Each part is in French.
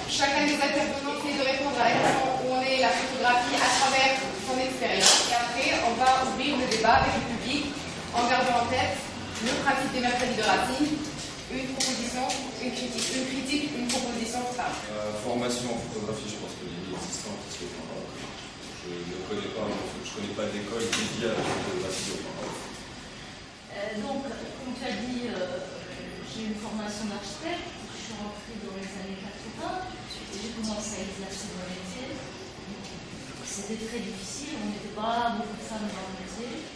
chacun des intervenants essaie de répondre à la question où on est la photographie à travers son expérience. Et après, on va ouvrir le débat avec le public en gardant en tête le principe des mercredis de Racine, une proposition, une critique, une proposition simple. Formation en photographie, je pense que l'idée est existante, parce que je ne connais pas d'école dédiée à la photographie auparavant. Donc, comme tu as dit, j'ai une formation d'architecte, je suis rentrée dans les années 80, et j'ai commencé à exercer mon métier. C'était très difficile, on n'était pas beaucoup de femmes dans le métier.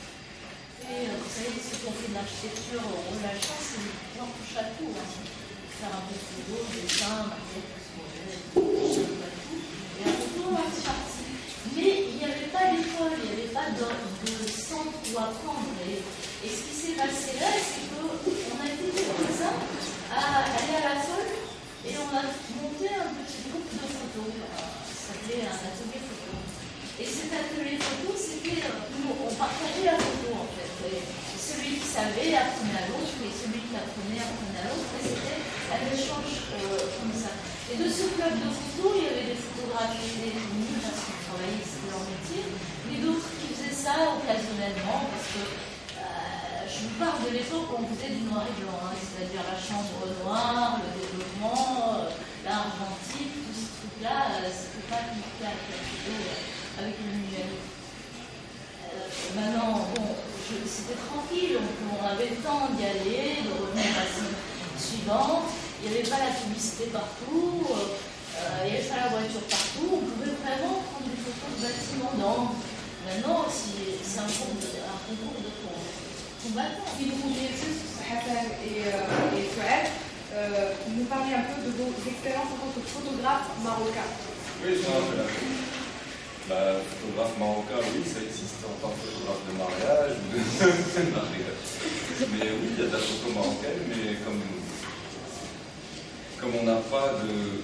Et vous savez, ceux qui ont fait de l'architecture ont la chance de pouvoir toucher à tout. Faire un peu de photo, dessin, maquette, et un peu c'est parti. Mais il n'y avait pas d'école, il n'y avait pas de centre où apprendre. Et ce qui s'est passé là, c'est qu'on a été quelques-uns à aller à la Folle et on a monté un petit groupe de photos. Ça s'appelait un atelier photo. Et cet atelier photo, c'était, on partageait la photo en fait. Et celui qui savait apprenait à l'autre, et celui qui apprenait à l'autre. Et c'était un échange comme ça. Et de ce club de photos, il y avait des photographes et des féminines parce qu'ils travaillaient, c'était leur métier, mais d'autres qui faisaient ça occasionnellement parce que je vous parle de l'époque où on faisait du noir et blanc, c'est-à-dire la chambre noire, le développement, l'argentique, tous ces trucs-là, c'était pas compliqué à faire avec le numérique. Maintenant, bon, c'était tranquille, on avait le temps d'y aller, de revenir à la scène suivante. Il n'y avait pas la publicité partout, il n'y avait pas la voiture partout, on pouvait vraiment prendre des photos de bâtiments d'angle. Maintenant, c'est un concours de combattants. Si vous pouviez juste, Hassan et Fouad, nous parler un peu de vos expériences en tant que photographe marocain. Oui, je me rappelle. Photographe marocain, oui, ça existe en tant que photographe de mariage. Mais oui, il y a de la photo marocaine, mais comme on n'a pas de...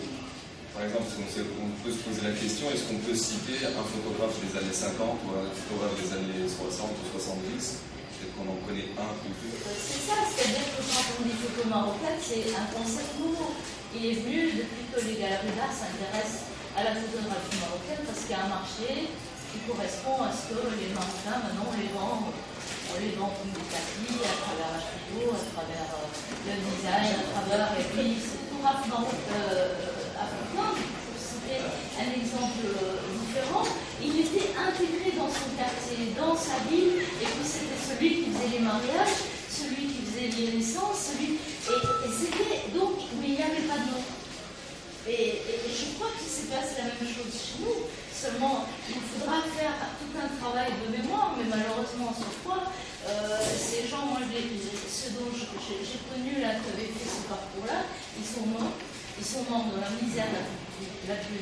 Par exemple, on peut se poser la question, est-ce qu'on peut citer un photographe des années 50 ou un photographe des années 60 ou 70? Peut-être qu'on en connaît un ou deux. C'est ça, c'est-à-dire que quand on dit photo marocaine, c'est un concept nouveau. Il est venu depuis que les galeries d'art s'intéressent à la photographie marocaine parce qu'il y a un marché qui correspond à ce que les Marocains, maintenant, on les vend comme des tapis à travers la photo, à travers le design, à travers, et puis ce photographe africain, pour citer un exemple différent, il était intégré dans son quartier, dans sa ville, et puis c'était celui qui faisait les mariages, celui qui faisait les naissances, et c'était donc, mais il n'y avait pas de nom. Et je crois qu'il s'est passé la même chose chez nous, seulement il faudra faire tout un travail de mémoire, mais malheureusement sur quoi ces gens, moi ceux dont j'ai connu là, qui avaient fait ce parcours-là, ils sont morts dans la misère la plus...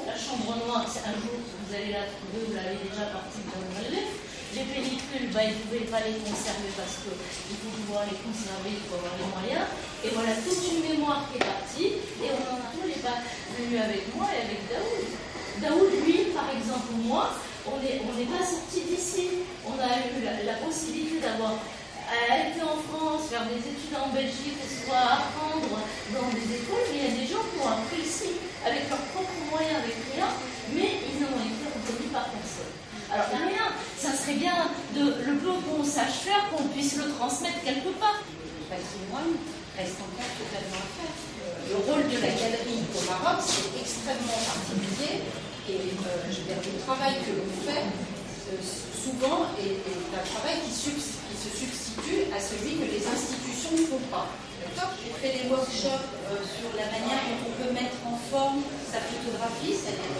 La chambre noire, un jour vous allez la trouver, vous l'avez déjà partie dans le relief. Les pellicules, ils ne pouvaient pas les conserver parce qu'il faut pouvoir les conserver, il faut avoir les moyens. Et voilà toute une mémoire qui est partie, et on en a n'est pas venu avec moi et avec Daoud. Daoud, lui, par exemple, moi, on n'est pas sorti d'ici. On a eu la possibilité d'avoir été en France, faire des études en Belgique, soit apprendre dans des écoles, mais il y a des gens qui ont appris ici, avec leurs propres moyens, avec rien, mais ils n'ont été reconnus par personne. Alors, il n'y a rien. Ça serait bien, le peu qu'on sache faire, qu'on puisse le transmettre quelque part. Le patrimoine reste encore totalement à faire. Le rôle de la galerie au Maroc, c'est extrêmement particulier, et le travail que l'on fait souvent est un travail qui se substitue à celui que les institutions ne font pas. J'ai fait des workshops sur la manière dont on peut mettre en forme sa photographie, c'est-à-dire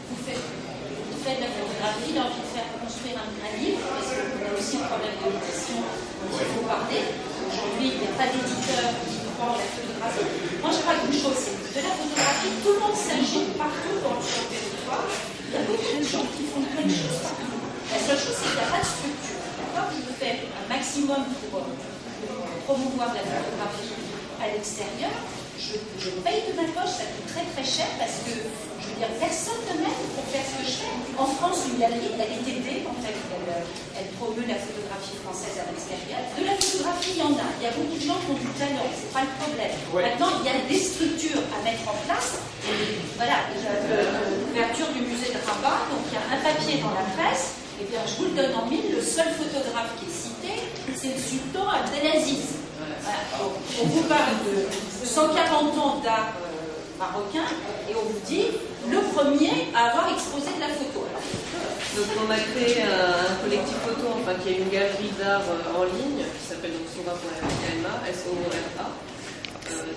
vous faites de la photographie, l'envie de faire construire un livre, parce qu'on a aussi un problème d'édition dont il faut parler. Aujourd'hui, il n'y a pas d'éditeur qui prend la photographie. Moi, je crois qu'une chose, c'est que de la photographie, tout le monde s'agit partout dans le territoire. Il y a beaucoup de gens qui font plein de choses partout. La seule chose, c'est qu'il n'y a pas de structure. D'accord ? Je veux faire un maximum pour promouvoir la photographie à l'extérieur. Je paye de ma poche, ça coûte très très cher parce que, je veux dire, personne ne m'aide pour faire ce que je fais. En En France, une galerie, elle est aidée, en fait, elle promeut la photographie française à l'extérieur. De la photographie, il y en a. Il y a beaucoup de gens qui ont du talent, c'est pas le problème. Ouais. Maintenant, il y a des structures à mettre en place. Voilà, l'ouverture du musée de Rabat, donc il y a un papier dans la presse. Eh bien, je vous le donne en mille, le seul photographe qui est cité, c'est le sultan Abdelaziz. Voilà. On vous parle de 140 ans d'art marocain, et on vous dit le premier à avoir exposé de la photo. Donc on a créé un collectif photo, enfin qui est une galerie d'art en ligne, qui s'appelle donc Sora.ma, S-O-R-A,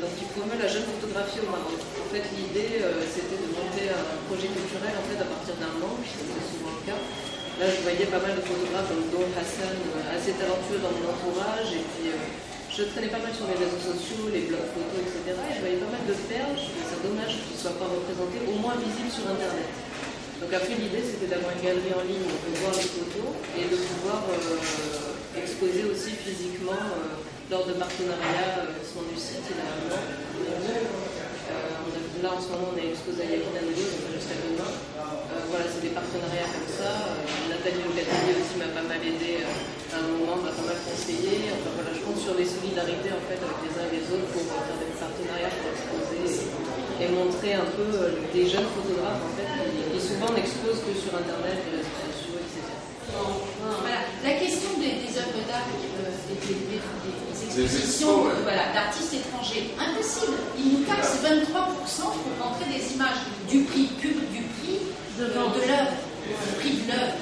donc qui promeut la jeune photographie au Maroc. En fait l'idée c'était de monter un projet culturel en fait à partir d'un manque, c'est souvent le cas. Là je voyais pas mal de photographes dont Hassan, assez talentueux dans mon entourage, et puis je traînais pas mal sur les réseaux sociaux, les blogs photos, etc. Et je voyais pas mal de perles, je trouvais ça dommage qu'ils ne soient pas représentés, au moins visibles sur Internet. Donc après l'idée c'était d'avoir une galerie en ligne où on peut voir les photos et de pouvoir exposer aussi physiquement lors de partenariats, sur du site il a un an. Là en ce moment on est exposé à Yakinando, donc jusqu'à demain. Voilà, c'est des partenariats comme ça. Nathalie Locatelli aussi m'a pas mal aidé à un moment, m'a pas mal conseillé. Enfin voilà, je compte sur les solidarités en fait avec les uns et les autres pour faire des partenariats pour exposer et montrer un peu des jeunes photographes en fait qui souvent n'exposent que sur internet, les réseaux sociaux, etc. Voilà, la question des œuvres d'art, des expositions voilà, d'artistes étrangers, impossible. Ils nous taxent 23% pour rentrer des images du prix de l'œuvre, du prix de l'œuvre.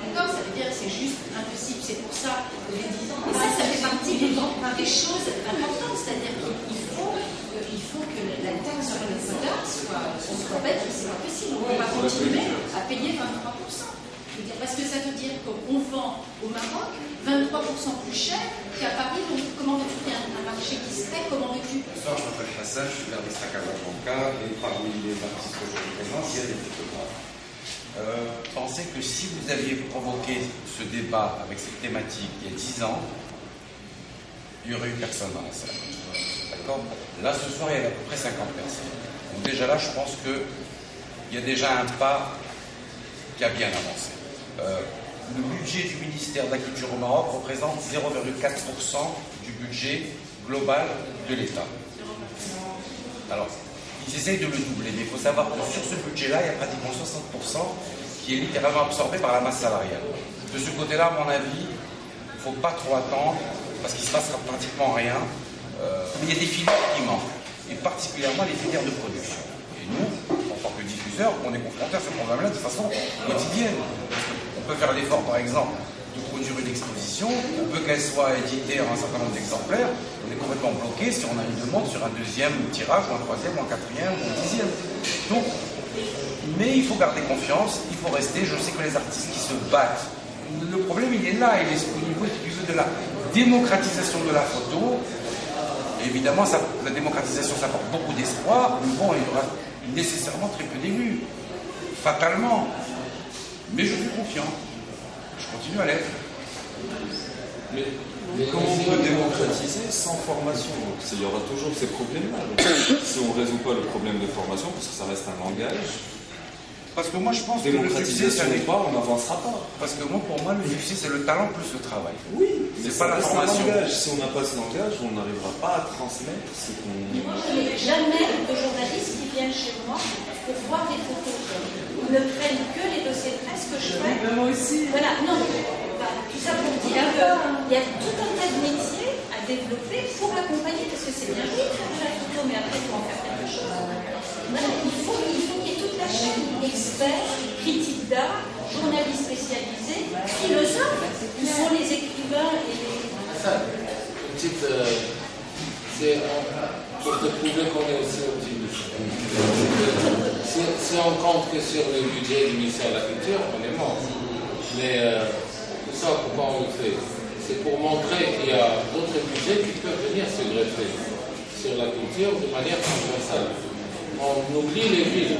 D'accord, ça veut dire que c'est juste impossible. C'est pour ça que j'ai dit. Et ça fait partie des choses importantes, c'est-à-dire qu'il faut que la taxe sur les œuvres d'art soit. On se répète que c'est pas possible. On va continuer à payer 23%. Parce que ça veut dire qu'on vend au Maroc 23% plus cher qu'à Paris. Donc comment veux-tu qu'il y ait un marché qui se crée? Comment veux-tu? Bonsoir, je m'appelle Hassan, je suis l'artiste à Casablanca et parmi les artistes que je représente, il y a des photographes. Pensez que si vous aviez provoqué ce débat avec cette thématique il y a 10 ans, il n'y aurait eu personne dans la salle. D'accord? Là, ce soir, il y a à peu près 50 personnes. Donc déjà là, je pense qu'il y a déjà un pas qui a bien avancé. Le budget du ministère de la Culture au Maroc représente 0,4% du budget global de l'État. Alors, ils essayent de le doubler, mais il faut savoir que sur ce budget-là, il y a pratiquement 60% qui est littéralement absorbé par la masse salariale. De ce côté-là, à mon avis, il ne faut pas trop attendre, parce qu'il ne se passera pratiquement rien. Mais il y a des filières qui manquent, et particulièrement les filières de production. Et nous, en tant que diffuseurs, on est confrontés à ce problème-là de façon quotidienne. On peut faire l'effort, par exemple, de produire une exposition, on veut qu'elle soit éditée en un certain nombre d'exemplaires, on est complètement bloqué si on a une demande sur un deuxième tirage, ou un troisième, ou un quatrième, ou un dixième. Donc, mais il faut garder confiance, il faut rester. Je sais que les artistes qui se battent, le problème il est là, il est au niveau de la démocratisation de la photo. Et évidemment, la démocratisation, ça porte beaucoup d'espoir, mais bon, il y aura nécessairement très peu d'élus, fatalement. Mais je suis confiant. Je continue à l'être. Mais comment on peut démocratiser sans formation? Donc, il y aura toujours ces problèmes-là. Si on ne résout pas le problème de formation, parce que ça reste un langage, parce que moi je pense que le succès, ça n'est pas, on n'avancera pas. Parce que moi, pour moi, le succès, c'est le talent plus le travail. Oui, c'est pas la formation. Si on n'a pas ce langage, on n'arrivera pas à transmettre ce qu'on. Moi, je n'ai jamais de journalistes qui viennent chez moi pour voir des photos. Ils ne prennent que les dossiers de presse que je fais. Moi aussi. Voilà, non, tout ça pour dire qu'il y a tout un tas de métiers à développer pour l'accompagner, parce que c'est bien joli de faire de la photo, mais après, il faut en faire quelque chose. Voilà, il faut qu'il y ait toute la chaîne, experts, critiques d'art, journalistes spécialisés, philosophes, qui sont les écrivains et les... C'est pour te prouver qu'on est aussi optimiste. Si on compte que sur le budget du ministère de la Culture, on est mort. Mais tout ça, pourquoi on le fait? C'est pour montrer qu'il y a d'autres budgets qui peuvent venir se greffer sur la culture de manière transversale. On oublie les villes.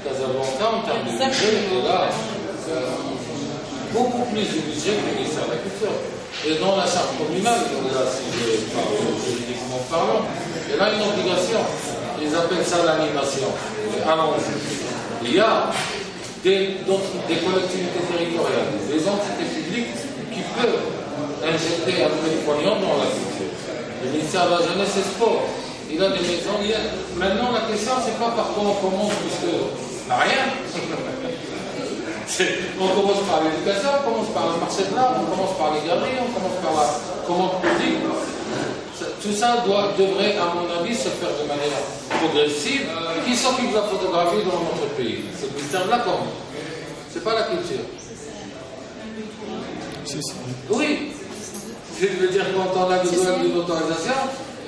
Casablanca, en termes de budget, est là beaucoup plus de budget que le ministère de la Culture. Et dans la charte communale, là, si je parle juridiquement parlant, il y a une obligation. Ils appellent ça l'animation. Allons-y. Il y a des collectivités territoriales, des entités publiques qui peuvent injecter un peu de pognon dans la culture. Le ministère de la Jeunesse et Sport, il a des maisons. Maintenant, la question, c'est pas par quoi on commence, puisque rien. On commence par l'éducation, on commence par le marché de l'art, on commence par les galeries, on commence par la commande publique. Tout ça devrait, à mon avis, se faire de manière progressive. Qui s'occupe de la photographie dans notre pays? C'est le ministère de la Com. C'est pas la culture. Oui. Je veux dire, quand on a besoin d'une autorisation,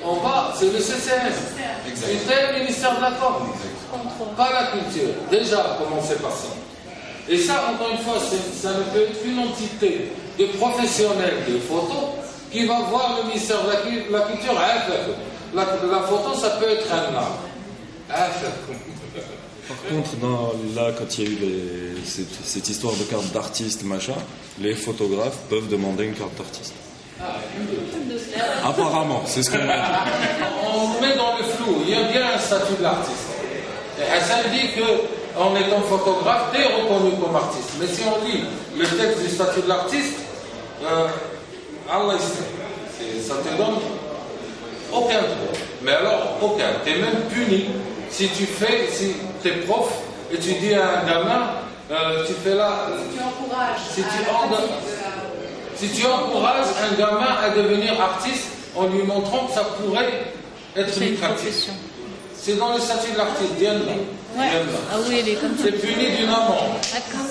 on va, c'est le CCM. C'est le ministère de la Com. Pas la culture. Déjà, commencer par ça. Et ça, encore une fois, ça ne peut être qu'une entité de professionnels de photos qui va voir le ministère de la culture. La photo, ça peut être un art. Par contre, là, quand il y a eu cette histoire de carte d'artiste, machin, les photographes peuvent demander une carte d'artiste. Apparemment, c'est ce qu'on m'a dit. On met dans le flou. Il y a bien un statut de l'artiste. Ça dit qu'en étant photographe, tu es reconnu comme artiste. Mais si on lit le texte du statut de l'artiste, Allah, ça te donne aucun droit. Mais alors, aucun. Tu es même puni si tu es prof et tu dis à un gamin, tu fais là. Si tu encourages un gamin à devenir artiste en lui montrant que ça pourrait être lucratif. C'est dans le statut de l'artiste, Diane. Ouais. Ah oui, elle est comme ça. C'est puni d'une amende. D'accord.